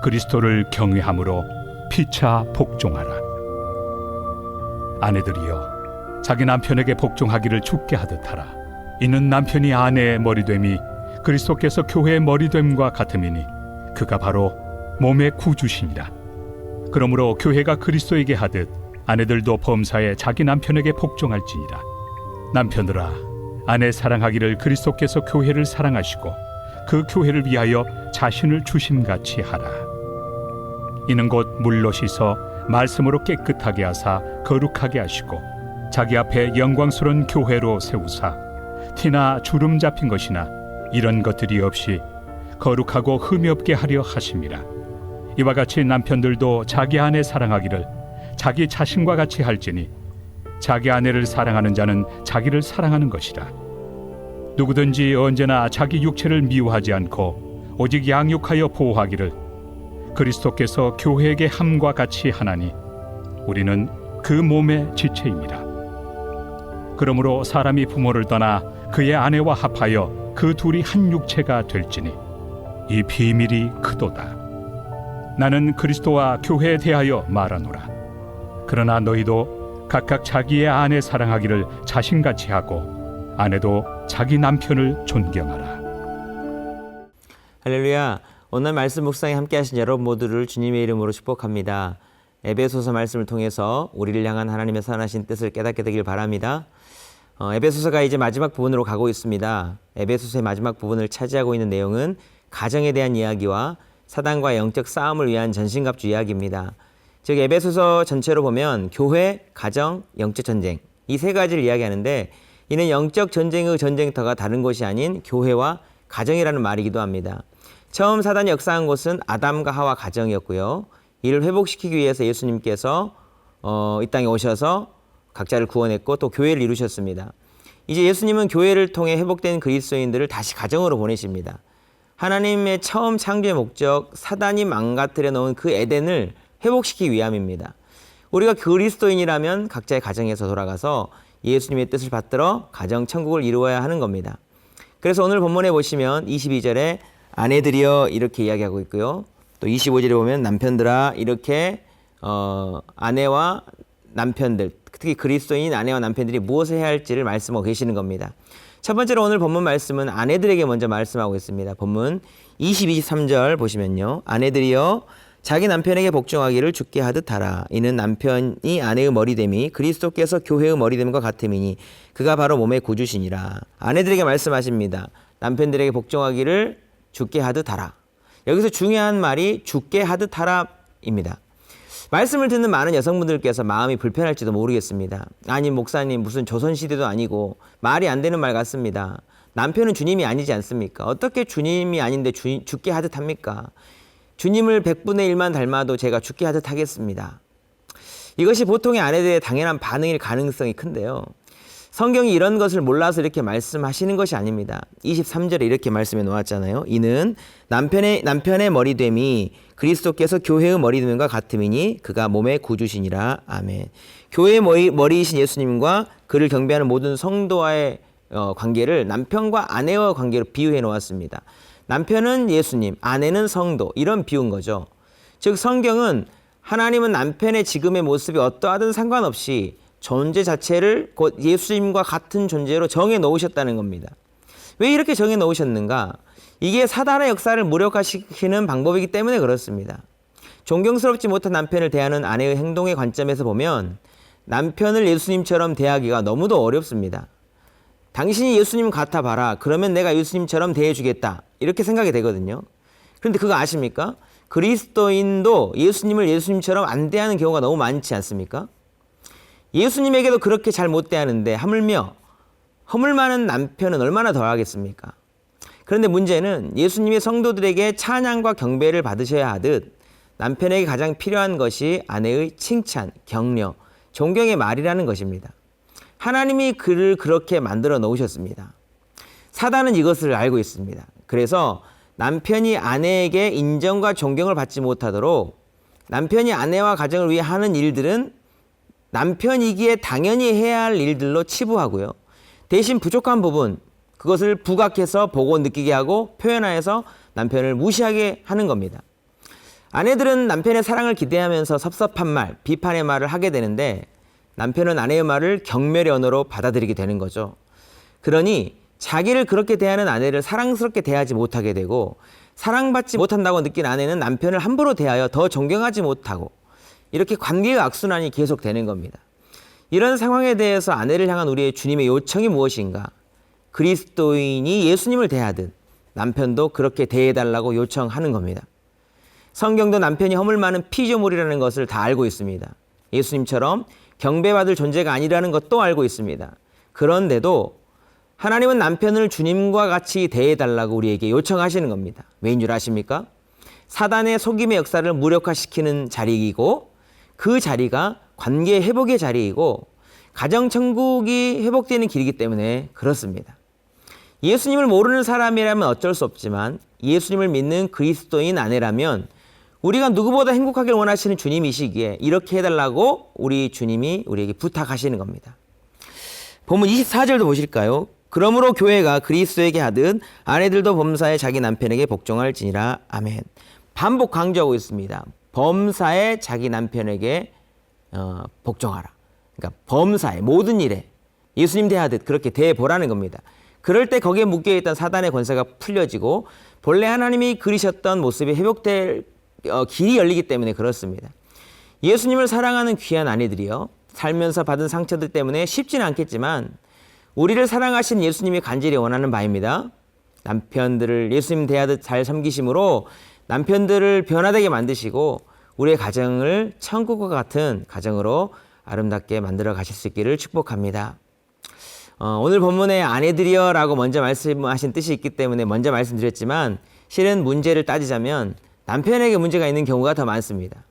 그리스도를 경외함으로 피차 복종하라. 아내들이여 자기 남편에게 복종하기를 주께 하듯 하라. 이는 남편이 아내의 머리됨이 그리스도께서 교회의 머리됨과 같음이니 그가 바로 몸의 구주시니라. 그러므로 교회가 그리스도에게 하듯 아내들도 범사에 자기 남편에게 복종할지니라. 남편들아 아내 사랑하기를 그리스도께서 교회를 사랑하시고 그 교회를 위하여 자신을 주심같이 하라. 이는 곧 물로 씻어 말씀으로 깨끗하게 하사 거룩하게 하시고 자기 앞에 영광스러운 교회로 세우사 티나 주름 잡힌 것이나 이런 것들이 없이 거룩하고 흠이 없게 하려 하심이라. 이와 같이 남편들도 자기 아내 사랑하기를 자기 자신과 같이 할지니 자기 아내를 사랑하는 자는 자기를 사랑하는 것이라. 누구든지 언제나 자기 육체를 미워하지 않고 오직 양육하여 보호하기를 그리스도께서 교회에게 함과 같이 하나니 우리는 그 몸의 지체입니다. 그러므로 사람이 부모를 떠나 그의 아내와 합하여 그 둘이 한 육체가 될지니 이 비밀이 크도다. 나는 그리스도와 교회에 대하여 말하노라. 그러나 너희도 각각 자기의 아내 사랑하기를 자신같이 하고 아내도 자기 남편을 존경하라. 할렐루야. 오늘 말씀 묵상에 함께 하신 여러분 모두를 주님의 이름으로 축복합니다. 에베소서 말씀을 통해서 우리를 향한 하나님의 선하신 뜻을 깨닫게 되길 바랍니다. 에베소서가 이제 마지막 부분으로 가고 있습니다. 에베소서의 마지막 부분을 차지하고 있는 내용은 가정에 대한 이야기와 사단과 영적 싸움을 위한 전신갑주 이야기입니다. 즉 에베소서 전체로 보면 교회, 가정, 영적 전쟁 이 세 가지를 이야기하는데 이는 영적 전쟁의 전쟁터가 다른 곳이 아닌 교회와 가정이라는 말이기도 합니다. 처음 사단이 역사한 곳은 아담과 하와 가정이었고요. 이를 회복시키기 위해서 예수님께서 이 땅에 오셔서 각자를 구원했고 또 교회를 이루셨습니다. 이제 예수님은 교회를 통해 회복된 그리스도인들을 다시 가정으로 보내십니다. 하나님의 처음 창조의 목적, 사단이 망가뜨려 놓은 그 에덴을 회복시키기 위함입니다. 우리가 그리스도인이라면 각자의 가정에서 돌아가서 예수님의 뜻을 받들어 가정 천국을 이루어야 하는 겁니다. 그래서 오늘 본문에 보시면 22절에 아내들이여 이렇게 이야기하고 있고요. 또 25절에 보면 남편들아 이렇게 아내와 남편들, 특히 그리스도인 아내와 남편들이 무엇을 해야 할지를 말씀하고 계시는 겁니다. 첫 번째로 오늘 본문 말씀은 아내들에게 먼저 말씀하고 있습니다. 본문 20, 23절 보시면요. 아내들이여 자기 남편에게 복종하기를 주께 하듯 하라. 이는 남편이 아내의 머리됨이 그리스도께서 교회의 머리됨과 같음이니 그가 바로 몸의 구주시니라. 아내들에게 말씀하십니다. 남편들에게 복종하기를 주께 하듯 하라. 여기서 중요한 말이 주께 하듯 하라입니다. 말씀을 듣는 많은 여성분들께서 마음이 불편할지도 모르겠습니다. 아니 목사님 무슨 조선시대도 아니고 말이 안 되는 말 같습니다. 남편은 주님이 아니지 않습니까? 어떻게 주님이 아닌데 주께 하듯 합니까? 주님을 100분의 1만 닮아도 제가 주께 하듯 하겠습니다. 이것이 보통의 아내들의 당연한 반응일 가능성이 큰데요. 성경이 이런 것을 몰라서 이렇게 말씀하시는 것이 아닙니다. 23절에 이렇게 말씀해 놓았잖아요. 이는 남편의 머리됨이 그리스도께서 교회의 머리됨과 같음이니 그가 몸의 구주시니라. 아멘. 교회의 머리이신 예수님과 그를 경배하는 모든 성도와의 관계를 남편과 아내와 관계로 비유해 놓았습니다. 남편은 예수님, 아내는 성도 이런 비유인 거죠. 즉 성경은 하나님은 남편의 지금의 모습이 어떠하든 상관없이 존재 자체를 곧 예수님과 같은 존재로 정해 놓으셨다는 겁니다. 왜 이렇게 정해 놓으셨는가? 이게 사단의 역사를 무력화시키는 방법이기 때문에 그렇습니다. 존경스럽지 못한 남편을 대하는 아내의 행동의 관점에서 보면 남편을 예수님처럼 대하기가 너무도 어렵습니다. 당신이 예수님 같아 봐라. 그러면 내가 예수님처럼 대해주겠다. 이렇게 생각이 되거든요. 그런데 그거 아십니까? 그리스도인도 예수님을 예수님처럼 안 대하는 경우가 너무 많지 않습니까? 예수님에게도 그렇게 잘 못 대하는데 하물며 허물 많은 남편은 얼마나 더 하겠습니까? 그런데 문제는 예수님의 성도들에게 찬양과 경배를 받으셔야 하듯 남편에게 가장 필요한 것이 아내의 칭찬, 격려, 존경의 말이라는 것입니다. 하나님이 그를 그렇게 만들어 놓으셨습니다. 사단은 이것을 알고 있습니다. 그래서 남편이 아내에게 인정과 존경을 받지 못하도록 남편이 아내와 가정을 위해 하는 일들은 남편이기에 당연히 해야 할 일들로 치부하고요. 대신 부족한 부분, 그것을 부각해서 보고 느끼게 하고 표현하여서 남편을 무시하게 하는 겁니다. 아내들은 남편의 사랑을 기대하면서 섭섭한 말, 비판의 말을 하게 되는데 남편은 아내의 말을 경멸의 언어로 받아들이게 되는 거죠. 그러니 자기를 그렇게 대하는 아내를 사랑스럽게 대하지 못하게 되고 사랑받지 못한다고 느낀 아내는 남편을 함부로 대하여 더 존경하지 못하고 이렇게 관계의 악순환이 계속되는 겁니다. 이런 상황에 대해서 아내를 향한 우리의 주님의 요청이 무엇인가? 그리스도인이 예수님을 대하듯 남편도 그렇게 대해달라고 요청하는 겁니다. 성경도 남편이 허물 많은 피조물이라는 것을 다 알고 있습니다. 예수님처럼 경배받을 존재가 아니라는 것도 알고 있습니다. 그런데도 하나님은 남편을 주님과 같이 대해달라고 우리에게 요청하시는 겁니다. 왜인 줄 아십니까? 사단의 속임의 역사를 무력화시키는 자리이고 그 자리가 관계 회복의 자리이고 가정천국이 회복되는 길이기 때문에 그렇습니다. 예수님을 모르는 사람이라면 어쩔 수 없지만 예수님을 믿는 그리스도인 아내라면 우리가 누구보다 행복하길 원하시는 주님이시기에 이렇게 해달라고 우리 주님이 우리에게 부탁하시는 겁니다. 본문 24절도 보실까요? 그러므로 교회가 그리스도에게 하듯 아내들도 범사에 자기 남편에게 복종할지니라. 아멘. 반복 강조하고 있습니다. 범사에 자기 남편에게 복종하라. 그러니까 범사에 모든 일에 예수님 대하듯 그렇게 대해보라는 겁니다. 그럴 때 거기에 묶여있던 사단의 권세가 풀려지고 본래 하나님이 그리셨던 모습이 회복될 길이 열리기 때문에 그렇습니다. 예수님을 사랑하는 귀한 아내들이요, 살면서 받은 상처들 때문에 쉽지는 않겠지만 우리를 사랑하신 예수님이 간절히 원하는 바입니다. 남편들을 예수님 대하듯 잘 섬기심으로 남편들을 변화되게 만드시고 우리의 가정을 천국과 같은 가정으로 아름답게 만들어 가실 수 있기를 축복합니다. 오늘 본문에 아내들이여 라고 먼저 말씀하신 뜻이 있기 때문에 먼저 말씀드렸지만 실은 문제를 따지자면 남편에게 문제가 있는 경우가 더 많습니다.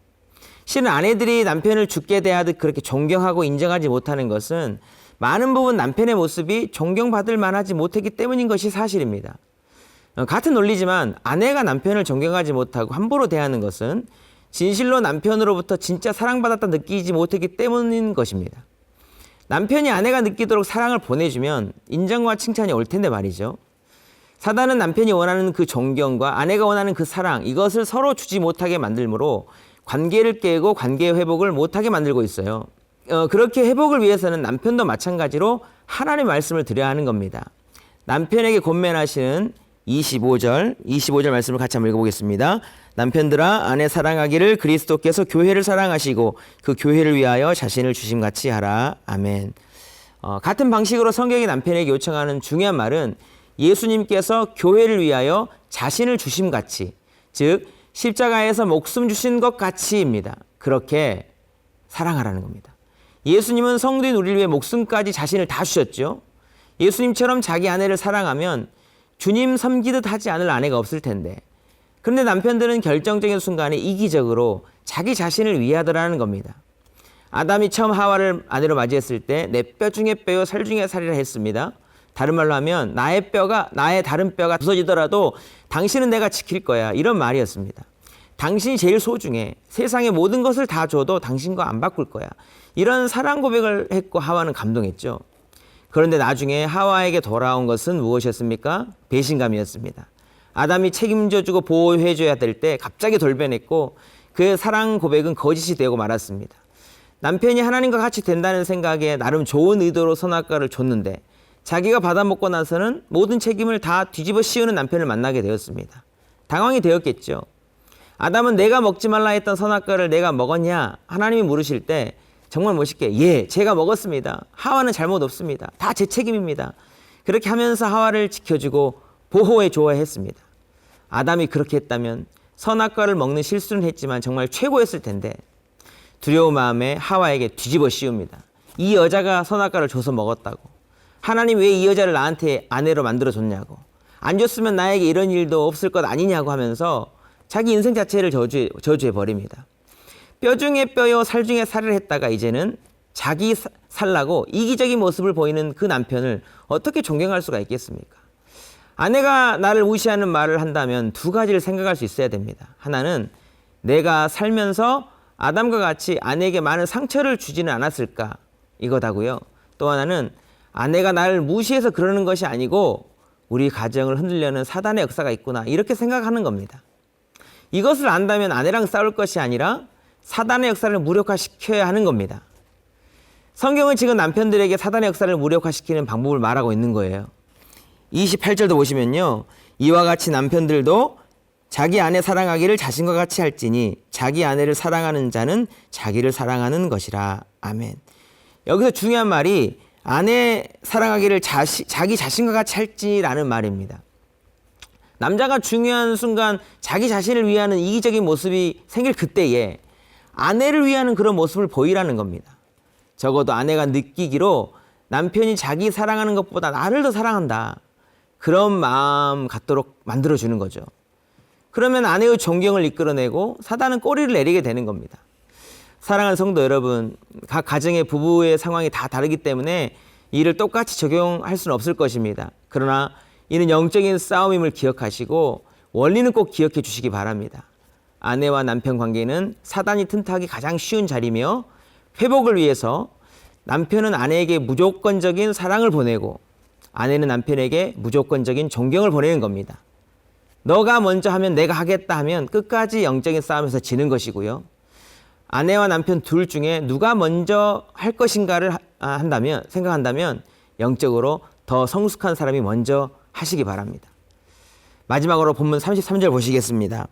실은 아내들이 남편을 주께 대하듯 그렇게 존경하고 인정하지 못하는 것은 많은 부분 남편의 모습이 존경받을 만하지 못했기 때문인 것이 사실입니다. 같은 논리지만 아내가 남편을 존경하지 못하고 함부로 대하는 것은 진실로 남편으로부터 진짜 사랑받았다 느끼지 못했기 때문인 것입니다. 남편이 아내가 느끼도록 사랑을 보내주면 인정과 칭찬이 올 텐데 말이죠. 사단은 남편이 원하는 그 존경과 아내가 원하는 그 사랑, 이것을 서로 주지 못하게 만들므로 관계를 깨고 관계 회복을 못하게 만들고 있어요. 그렇게 회복을 위해서는 남편도 마찬가지로 하나님의 말씀을 드려야 하는 겁니다. 남편에게 권면하시는 25절 말씀을 같이 한번 읽어보겠습니다. 남편들아 아내 사랑하기를 그리스도께서 교회를 사랑하시고 그 교회를 위하여 자신을 주심같이 하라. 아멘. 같은 방식으로 성경이 남편에게 요청하는 중요한 말은 예수님께서 교회를 위하여 자신을 주심같이, 즉 십자가에서 목숨 주신 것 같이입니다. 그렇게 사랑하라는 겁니다. 예수님은 성도인 우리를 위해 목숨까지 자신을 다 주셨죠. 예수님처럼 자기 아내를 사랑하면 주님 섬기듯 하지 않을 아내가 없을 텐데, 그런데 남편들은 결정적인 순간에 이기적으로 자기 자신을 위하더라는 겁니다. 아담이 처음 하와를 아내로 맞이했을 때 내 뼈 중에 뼈요 살 중에 살이라 했습니다. 다른 말로 하면 나의 다른 뼈가 부서지더라도 당신은 내가 지킬 거야, 이런 말이었습니다. 당신이 제일 소중해. 세상의 모든 것을 다 줘도 당신과 안 바꿀 거야. 이런 사랑 고백을 했고 하와는 감동했죠. 그런데 나중에 하와에게 돌아온 것은 무엇이었습니까? 배신감이었습니다. 아담이 책임져주고 보호해줘야 될 때 갑자기 돌변했고 그의 사랑 고백은 거짓이 되고 말았습니다. 남편이 하나님과 같이 된다는 생각에 나름 좋은 의도로 선악과를 줬는데 자기가 받아먹고 나서는 모든 책임을 다 뒤집어 씌우는 남편을 만나게 되었습니다. 당황이 되었겠죠. 아담은 내가 먹지 말라 했던 선악과를 내가 먹었냐? 하나님이 물으실 때 정말 멋있게 예, 제가 먹었습니다. 하와는 잘못 없습니다. 다 제 책임입니다. 그렇게 하면서 하와를 지켜주고 보호해 줘야 했습니다. 아담이 그렇게 했다면 선악과를 먹는 실수는 했지만 정말 최고였을 텐데 두려운 마음에 하와에게 뒤집어 씌웁니다. 이 여자가 선악과를 줘서 먹었다고. 하나님 왜 이 여자를 나한테 아내로 만들어줬냐고. 안 줬으면 나에게 이런 일도 없을 것 아니냐고 하면서 자기 인생 자체를 저주해 버립니다. 뼈 중에 뼈요 살 중에 살을 했다가 이제는 자기 살라고 이기적인 모습을 보이는 그 남편을 어떻게 존경할 수가 있겠습니까? 아내가 나를 무시하는 말을 한다면 두 가지를 생각할 수 있어야 됩니다. 하나는 내가 살면서 아담과 같이 아내에게 많은 상처를 주지는 않았을까, 이거다고요. 또 하나는 아내가 나를 무시해서 그러는 것이 아니고 우리 가정을 흔들려는 사단의 역사가 있구나, 이렇게 생각하는 겁니다. 이것을 안다면 아내랑 싸울 것이 아니라 사단의 역사를 무력화시켜야 하는 겁니다. 성경은 지금 남편들에게 사단의 역사를 무력화시키는 방법을 말하고 있는 거예요. 28절도 보시면요. 이와 같이 남편들도 자기 아내 사랑하기를 자신과 같이 할지니 자기 아내를 사랑하는 자는 자기를 사랑하는 것이라. 아멘. 여기서 중요한 말이 아내 사랑하기를 자기 자신과 같이 할지라는 말입니다. 남자가 중요한 순간 자기 자신을 위하는 이기적인 모습이 생길 그때에 아내를 위하는 그런 모습을 보이라는 겁니다. 적어도 아내가 느끼기로 남편이 자기 사랑하는 것보다 나를 더 사랑한다. 그런 마음 갖도록 만들어주는 거죠. 그러면 아내의 존경을 이끌어내고 사단은 꼬리를 내리게 되는 겁니다. 사랑하는 성도 여러분, 각 가정의 부부의 상황이 다 다르기 때문에 이를 똑같이 적용할 수는 없을 것입니다. 그러나 이는 영적인 싸움임을 기억하시고 원리는 꼭 기억해 주시기 바랍니다. 아내와 남편 관계는 사단이 틈타기 가장 쉬운 자리며 회복을 위해서 남편은 아내에게 무조건적인 사랑을 보내고 아내는 남편에게 무조건적인 존경을 보내는 겁니다. 너가 먼저 하면 내가 하겠다 하면 끝까지 영적인 싸움에서 지는 것이고요. 아내와 남편 둘 중에 누가 먼저 할 것인가를 생각한다면 영적으로 더 성숙한 사람이 먼저 하시기 바랍니다. 마지막으로 본문 33절 보시겠습니다.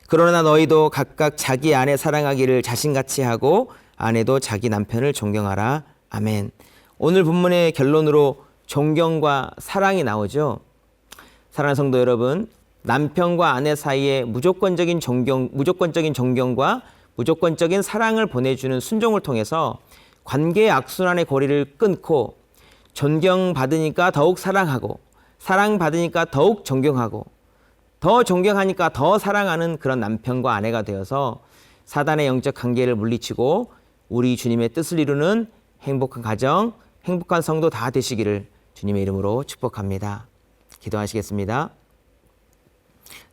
그러나 너희도 각각 자기 아내 사랑하기를 자신같이 하고 아내도 자기 남편을 존경하라. 아멘. 오늘 본문의 결론으로 존경과 사랑이 나오죠. 사랑하는 성도 여러분, 남편과 아내 사이에 무조건적인 존경과 무조건적인 사랑을 보내주는 순종을 통해서 관계의 악순환의 고리를 끊고 존경받으니까 더욱 사랑하고 사랑받으니까 더욱 존경하고 더 존경하니까 더 사랑하는 그런 남편과 아내가 되어서 사단의 영적 관계를 물리치고 우리 주님의 뜻을 이루는 행복한 가정, 행복한 성도 다 되시기를 주님의 이름으로 축복합니다. 기도하시겠습니다.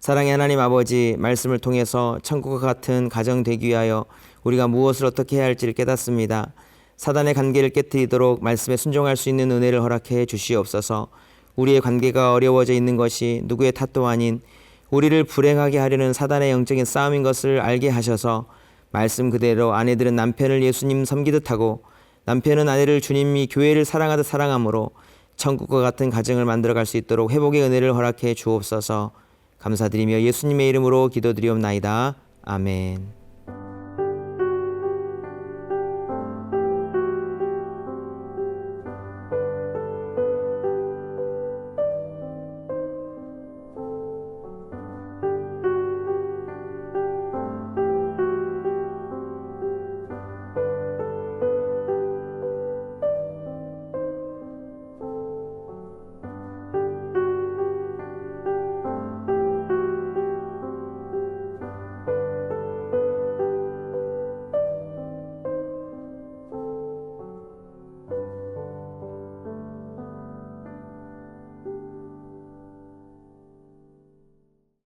사랑의 하나님 아버지, 말씀을 통해서 천국과 같은 가정 되기 위하여 우리가 무엇을 어떻게 해야 할지를 깨닫습니다. 사단의 관계를 깨트리도록 말씀에 순종할 수 있는 은혜를 허락해 주시옵소서. 우리의 관계가 어려워져 있는 것이 누구의 탓도 아닌 우리를 불행하게 하려는 사단의 영적인 싸움인 것을 알게 하셔서 말씀 그대로 아내들은 남편을 예수님 섬기듯 하고 남편은 아내를 주님이 교회를 사랑하듯 사랑함으로 천국과 같은 가정을 만들어갈 수 있도록 회복의 은혜를 허락해 주옵소서. 감사드리며 예수님의 이름으로 기도드리옵나이다. 아멘.